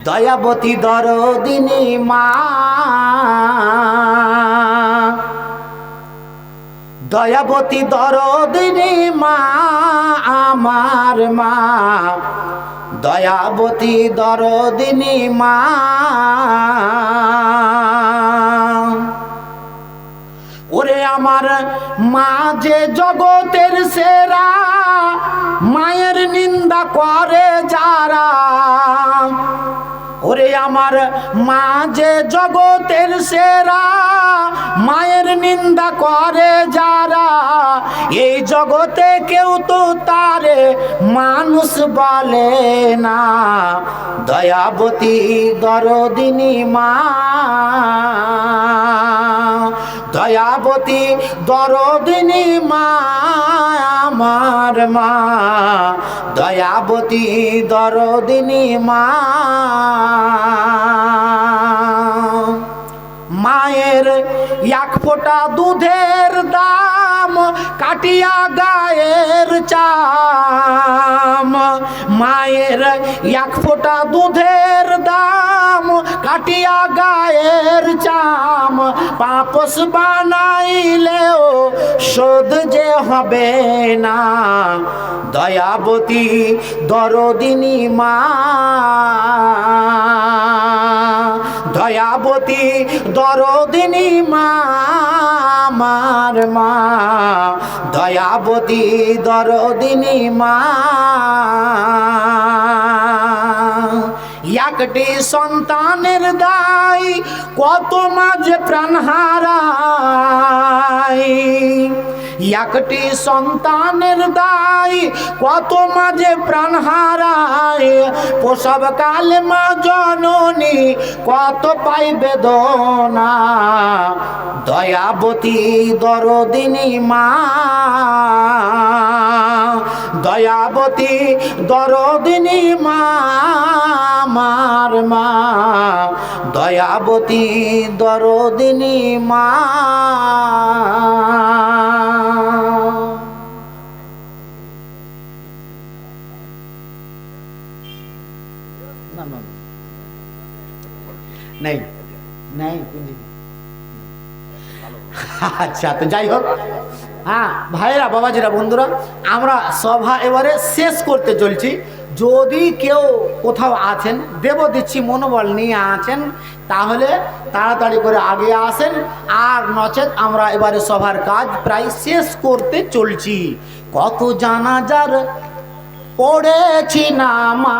দয়াবতী দরদিনী মা, দয়াবতী দরদিনী মা, আমার মা, দয়াবতী দরদিনী মা। ওরে আমার মা যে জগতের সেরা, মায়ের নিন্দা করে যারা। ওরে আমার মা যে জগতের সেরা, মায়ের নিন্দা করে যারা। এই জগতে কেউ তো তারে মানুষ বলে না। দয়াবতী দরদিনী মা, দয়াবতী দরদিনী মা, আমার মা, দয়াবতী দরদিনী মা। মায়ের এক ফোঁটা দুধের দাম কাটিয়া গায়ের চাম। মায়ের এক ফোঁটা দুধের দাম কাটিয়া গায়ের চাম। পাপস বানাইলেও শোধ যে হবে না। দয়াবতী দরদিনী মা, দয়াবতী দরদিনী মা, আমার মা, দয়াবতী দরদিনী মা। একটি সন্তানের দায় কত মাঝে প্রাণ হারায়। একটি সন্তানের দায় কত মাঝে প্রাণ হারায়। প্রসব কালে মা জননী কত পাই বেদনা। দয়াবতী দরদিনী মা, দয়াবতী দরদিনী মা, আমার মা, দয়াবতী দরদিনী মা। नहीं नहीं আচ্ছা, তো যাই হোক, হ্যাঁ ভাইরা বাবাজিরা বন্ধুরা, আমরা সভা এবারে শেষ করতে চলছি। যদি কেউ কোথাও আছেন, দেব দিচ্ছি মনোবল নিয়ে আছেন, তাহলে তাড়াতাড়ি করে আগে আসেন। আর নচেত আমরা এবারে সভার কাজ প্রায় শেষ করতে চলছি। কত জানাজার পড়েছি না মা।